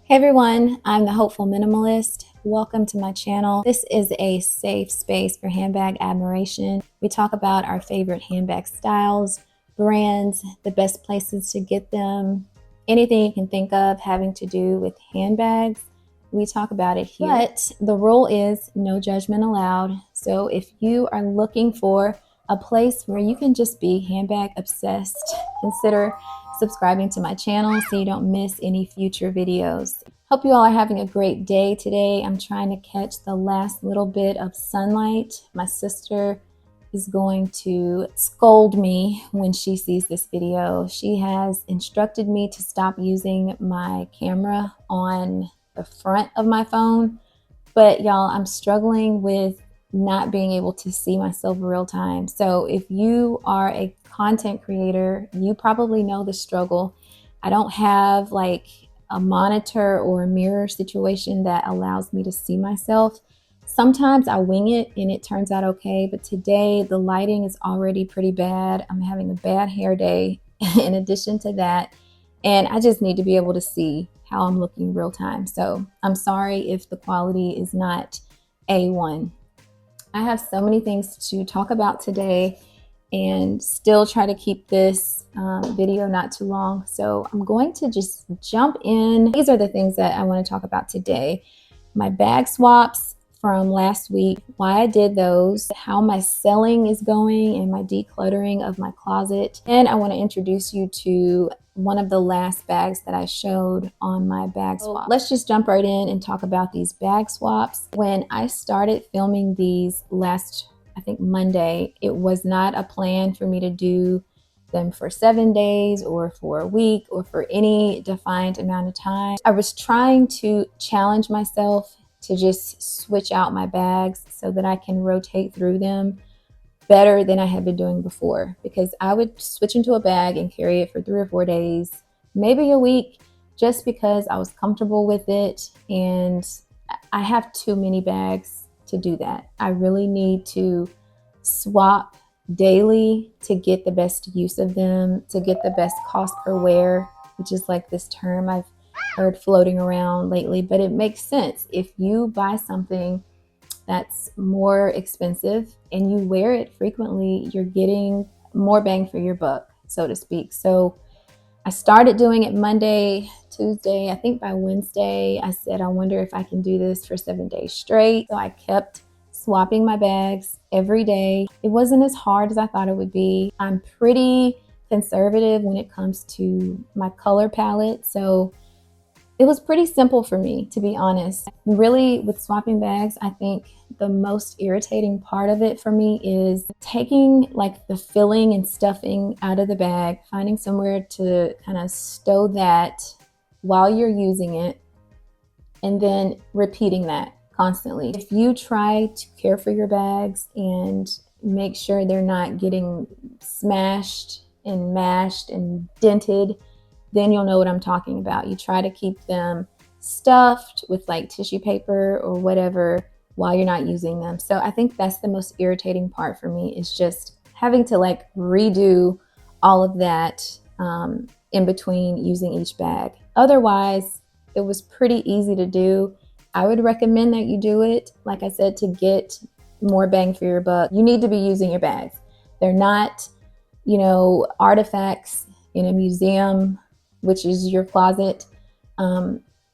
Hey everyone, I'm the Hopeful Minimalist. Welcome to my channel. This is a safe space for handbag admiration. We talk about our favorite handbag styles, brands, the best places to get them, anything you can think of having to do with handbags. We talk about it here. But the rule is no judgment allowed. So if you are looking for a place where you can just be handbag obsessed, consider subscribing to my channel so you don't miss any future videos. Hope you all are having a great day today. I'm trying to catch the last little bit of sunlight. My sister is going to scold me when she sees this video. She has instructed me to stop using my camera on the front of my phone. But y'all, I'm struggling with not being able to see myself real time. So if you are a content creator, you probably know the struggle. I don't have like a monitor or a mirror situation that allows me to see myself. Sometimes I wing it and it turns out okay, but today the lighting is already pretty bad. I'm having a bad hair day in addition to that, and I just need to be able to see how I'm looking real time. So I'm sorry if the quality is not A1. I have so many things to talk about today and still try to keep this video not too long. So I'm going to just jump in. These are the things that I want to talk about today. My bag swaps from last week, why I did those, how my selling is going and my decluttering of my closet. And I want to introduce you to one of the last bags that I showed on my bag swap. Let's just jump right in and talk about these bag swaps. When I started filming these last, I think Monday, it was not a plan for me to do them for 7 days or for a week or for any defined amount of time. I was trying to challenge myself to just switch out my bags so that I can rotate through them better than I had been doing before, because I would switch into a bag and carry it for 3 or 4 days, maybe a week, just because I was comfortable with it. And I have too many bags to do that. I really need to swap daily to get the best use of them, to get the best cost per wear, which is like this term I've heard floating around lately, but it makes sense. If you buy something that's more expensive and you wear it frequently, you're getting more bang for your buck, so to speak. So I started doing it Monday, Tuesday. I think by Wednesday, I said, I wonder if I can do this for 7 days straight. So I kept swapping my bags every day. It wasn't as hard as I thought it would be. I'm pretty conservative when it comes to my color palette. So it was pretty simple for me, to be honest. Really, with swapping bags, I think the most irritating part of it for me is taking like the filling and stuffing out of the bag, finding somewhere to kind of stow that while you're using it, and then repeating that constantly. If you try to care for your bags and make sure they're not getting smashed and mashed and dented, then you'll know what I'm talking about. You try to keep them stuffed with like tissue paper or whatever while you're not using them. So I think that's the most irritating part for me, is just having to like redo all of that in between using each bag. Otherwise, it was pretty easy to do. I would recommend that you do it, like I said, to get more bang for your buck. You need to be using your bags. They're not, artifacts in a museum, which is your closet.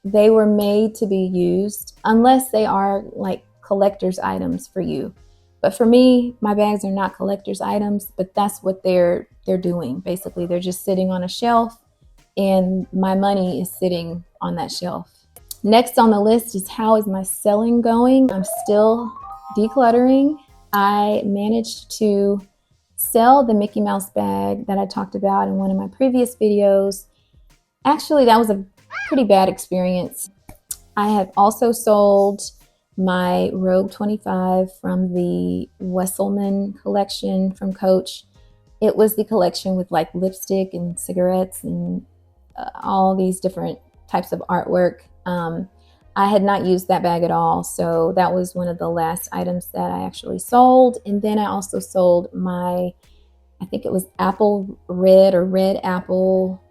They were made to be used unless they are like collector's items for you. But for me, my bags are not collector's items, but that's what they're doing. Basically, they're just sitting on a shelf and my money is sitting on that shelf. Next on the list is, how is my selling going? I'm still decluttering. I managed to sell the Mickey Mouse bag that I talked about in one of my previous videos. Actually, that was a pretty bad experience. I have also sold my Rogue 25 from the Wesselman collection from Coach. It was the collection with like lipstick and cigarettes and all these different types of artwork. I had not used that bag at all, so that was one of the last items that I actually sold. And then I also sold my, I think it was apple red or red apple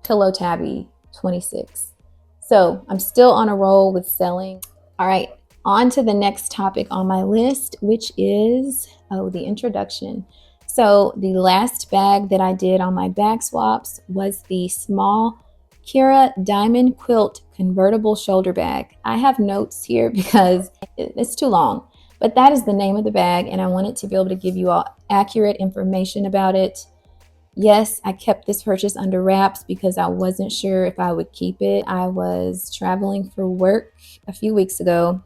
pillow tabby 26. So I'm still on a roll with selling. All right, on to the next topic on my list, which is, the introduction. So the last bag that I did on my bag swaps was the small Kira Diamond Quilt convertible shoulder bag. I have notes here because it's too long, but that is the name of the bag, and I wanted to be able to give you all accurate information about it. Yes, I kept this purchase under wraps because I wasn't sure if I would keep it. I was traveling for work a few weeks ago.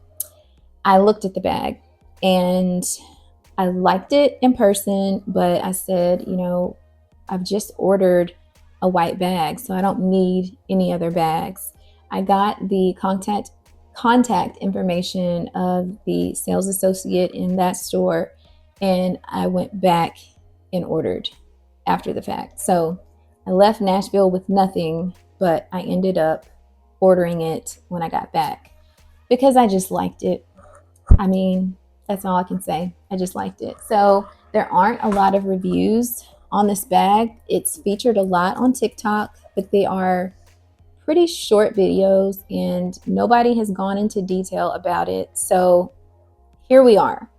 I looked at the bag and I liked it in person, but I said, I've just ordered a white bag, so I don't need any other bags. I got the contact information of the sales associate in that store, and I went back and ordered after the fact. So I left Nashville with nothing, but I ended up ordering it when I got back because I just liked it. I mean, that's all I can say. I just liked it. So there aren't a lot of reviews on this bag. It's featured a lot on TikTok, but they are pretty short videos and nobody has gone into detail about it. So here we are.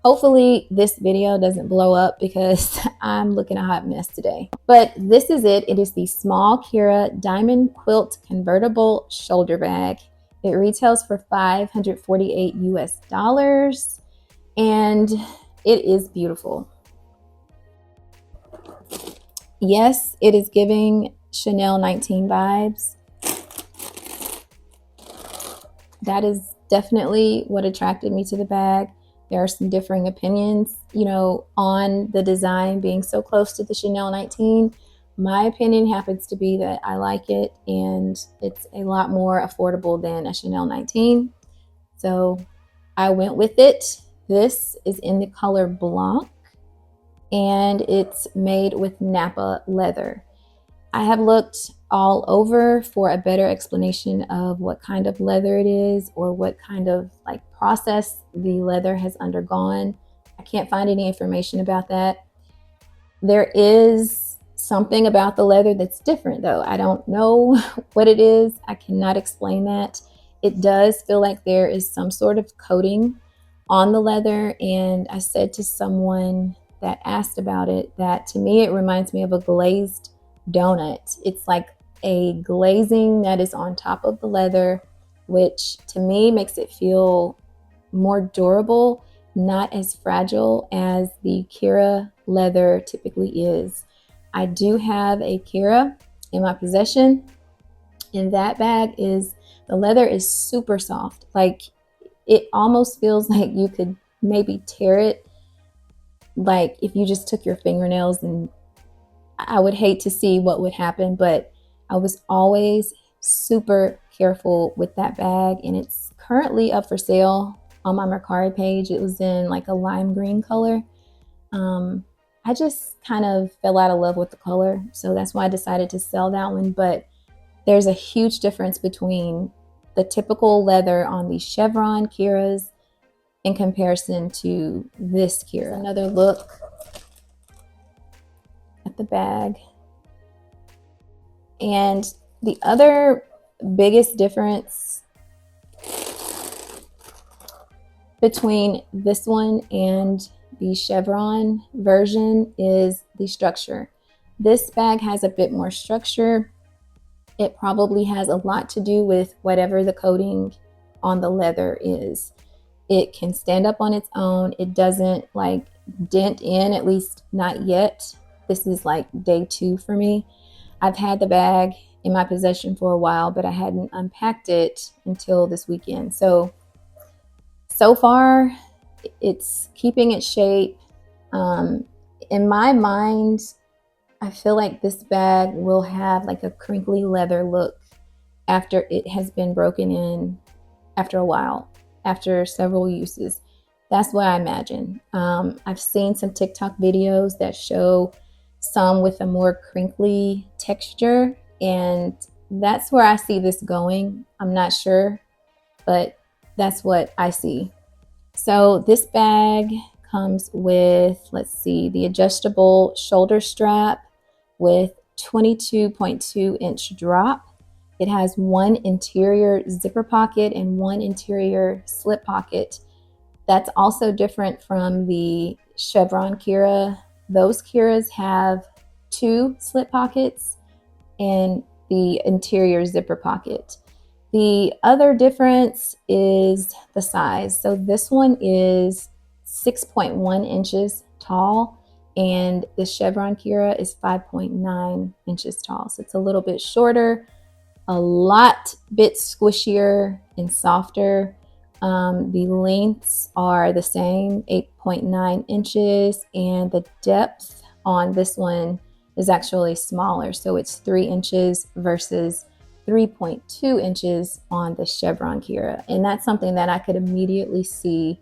Hopefully this video doesn't blow up because I'm looking a hot mess today. But this is it. It is the small Kira Diamond Quilt convertible shoulder bag. It retails for $548 US, and it is beautiful. Yes, it is giving Chanel 19 vibes. That is definitely what attracted me to the bag. There are some differing opinions, on the design being so close to the Chanel 19. My opinion happens to be that I like it and it's a lot more affordable than a Chanel 19. So I went with it. This is in the color Blanc and it's made with Napa leather. I have looked all over for a better explanation of what kind of leather it is or what kind of process the leather has undergone. I can't find any information about that. There is something about the leather that's different though. I don't know what it is. I cannot explain that. It does feel like there is some sort of coating on the leather, and I said to someone that asked about it that to me it reminds me of a glazed donut. It's like a glazing that is on top of the leather, which to me makes it feel more durable, not as fragile as the Kira leather typically is. I do have a Kira in my possession, and that bag the leather is super soft. It almost feels like you could maybe tear it, like if you just took your fingernails, and I would hate to see what would happen, but I was always super careful with that bag, and it's currently up for sale on my Mercari page. It was in a lime green color. I just kind of fell out of love with the color, so that's why I decided to sell that one. But there's a huge difference between the typical leather on these chevron Kiras in comparison to this Kira. Another look at the bag. And the other biggest difference between this one and the chevron version is the structure. This bag has a bit more structure. It probably has a lot to do with whatever the coating on the leather is. It can stand up on its own. It doesn't dent in, at least not yet. This is day 2 for me. I've had the bag in my possession for a while, but I hadn't unpacked it until this weekend. So far, it's keeping its shape. In my mind, I feel like this bag will have a crinkly leather look after it has been broken in after a while, after several uses. That's what I imagine. I've seen some TikTok videos that show some with a more crinkly texture, and that's where I see this going. I'm not sure, but that's what I see. So this bag comes with, the adjustable shoulder strap with 22.2 inch drop. It has one interior zipper pocket and one interior slip pocket. That's also different from the chevron cura. Those curas have two slip pockets and the interior zipper pocket. The other difference is the size. So this one is 6.1 inches tall and the chevron cura is 5.9 inches tall. So it's a little bit shorter, a lot bit squishier and softer. The lengths are the same, 8.9 inches, and the depth on this one is actually smaller. So it's 3 inches versus 3.2 inches on the chevron cura. And that's something that I could immediately see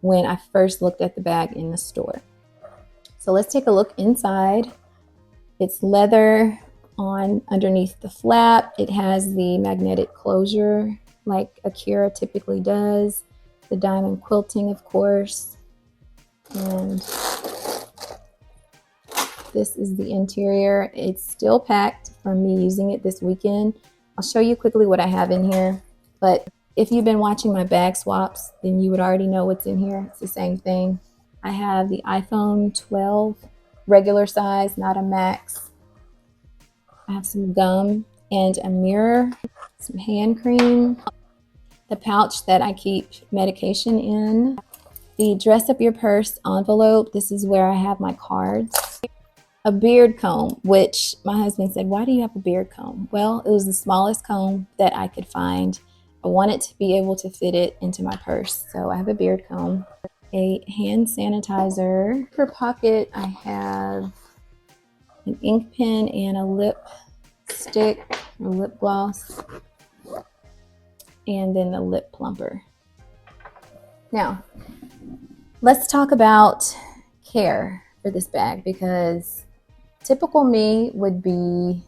when I first looked at the bag in the store. So let's take a look inside. It's leather on underneath the flap. It has the magnetic closure like a cura typically does. The diamond quilting, of course. And this is the interior. It's still packed from me using it this weekend. I'll show you quickly what I have in here. But if you've been watching my bag swaps, then you would already know what's in here. It's the same thing. I have the iPhone 12, regular size, not a max. I have some gum and a mirror, some hand cream, the pouch that I keep medication in, the dress up your purse envelope. This is where I have my cards. A beard comb, which my husband said, why do you have a beard comb? Well, it was the smallest comb that I could find. I wanted to be able to fit it into my purse, so I have a beard comb. A hand sanitizer. For pocket, I have an ink pen and a lip stick or lip gloss, and then the lip plumper. Now, let's talk about care for this bag, because typical me would be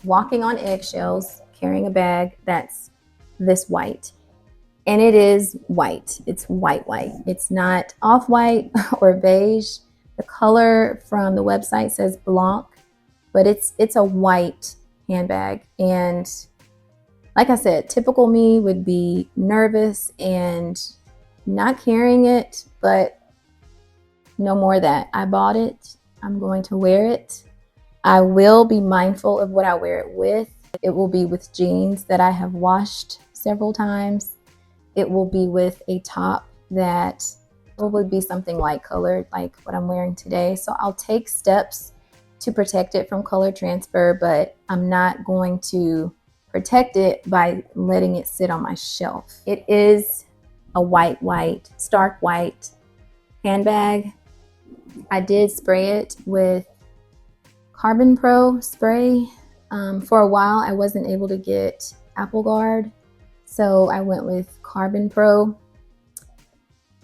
walking on eggshells, carrying a bag that's this white. And it is white. It's white. It's not off-white or beige. The color from the website says blanc, but it's a white handbag. And like I said, typical me would be nervous and not carrying it, but no more of that. I bought it. I'm going to wear it. I will be mindful of what I wear it with. It will be with jeans that I have washed several times. It will be with a top that will be something light colored, like what I'm wearing today. So I'll take steps to protect it from color transfer, but I'm not going to protect it by letting it sit on my shelf. It is a white, stark white handbag. I did spray it with Carbon Pro spray. For a while, I wasn't able to get Apple Guard, so I went with Carbon Pro.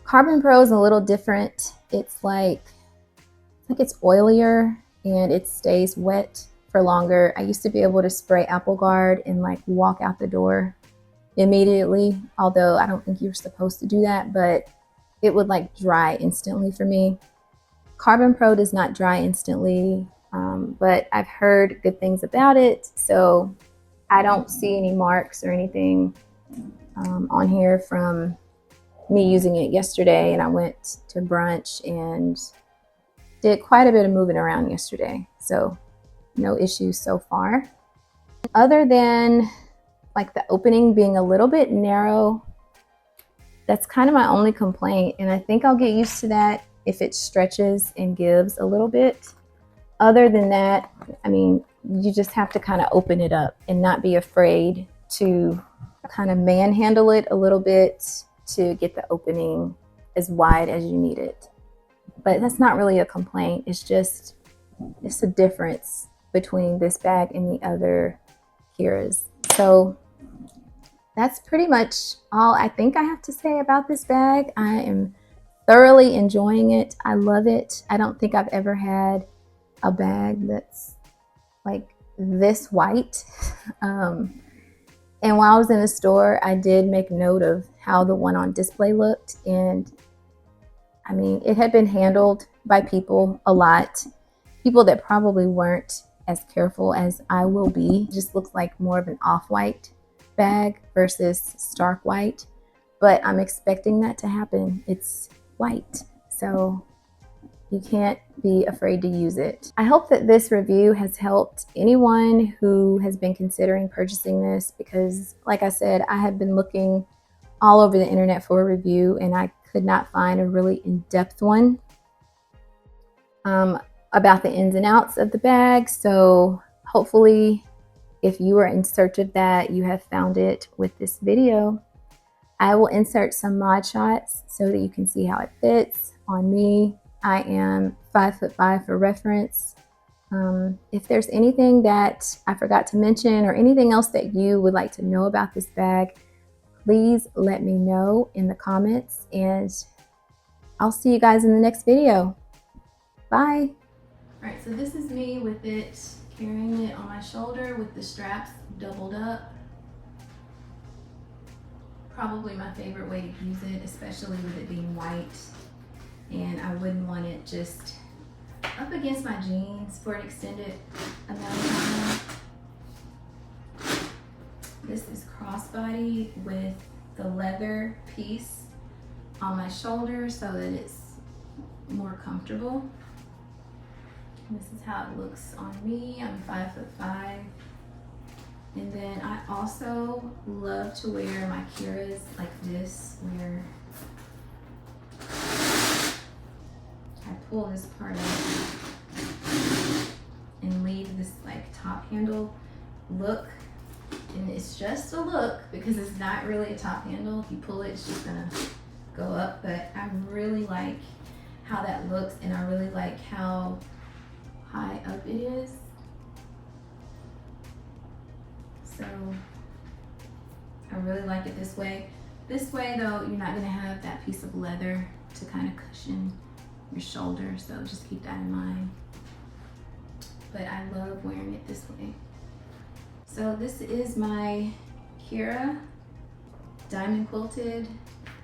Carbon Pro is a little different. It's like it's oilier and it stays wet for longer. I used to be able to spray Apple Guard and like walk out the door immediately, although I don't think you're supposed to do that, but it would like dry instantly for me. Carbon Pro does not dry instantly, but I've heard good things about it, so I don't see any marks or anything on here from me using it yesterday. And I went to brunch and did quite a bit of moving around yesterday, so no issues so far. Other than like the opening being a little bit narrow, that's kind of my only complaint, and I think I'll get used to that if it stretches and gives a little bit. Other than that, I mean, you just have to kind of open it up and not be afraid to kind of manhandle it a little bit to get the opening as wide as you need it. But that's not really a complaint. It's just, it's a difference between this bag and the other curas. So that's pretty much all I think I have to say about this bag. I am thoroughly enjoying it. I love it. I don't think I've ever had a bag that's like this white. And while I was in the store, I did make note of how the one on display looked. And I mean, it had been handled by people a lot. People that probably weren't as careful as I will be. It just looks like more of an off-white bag versus stark white, but I'm expecting that to happen. It's white, so you can't be afraid to use it. I hope that this review has helped anyone who has been considering purchasing this, because like I said, I have been looking all over the internet for a review and I could not find a really in-depth one about the ins and outs of the bag. So hopefully, if you are in search of that, you have found it with this video. I will insert some mod shots so that you can see how it fits on me. I am 5'5" for reference. If there's anything that I forgot to mention or anything else that you would like to know about this bag, please let me know in the comments, and I'll see you guys in the next video. Bye. All right, so this is me with it, carrying it on my shoulder with the straps doubled up. Probably my favorite way to use it, especially with it being white. And I wouldn't want it just up against my jeans for an extended amount of time. This is crossbody with the leather piece on my shoulder so that it's more comfortable. This is how it looks on me. I'm 5'5". And then I also love to wear my yiures like this, where I pull this part out and leave this like top handle look. And it's just a look because it's not really a top handle. If you pull it, it's just gonna go up. But I really like how that looks, and I really like how high up it is. So I really like it this way. This way though, you're not gonna have that piece of leather to kind of cushion your shoulder, so just keep that in mind. But I love wearing it this way. So this is my yiure diamond quilted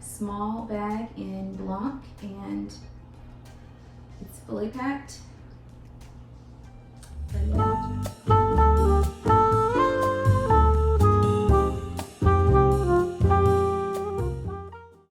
small bag in Blanc, and it's fully packed.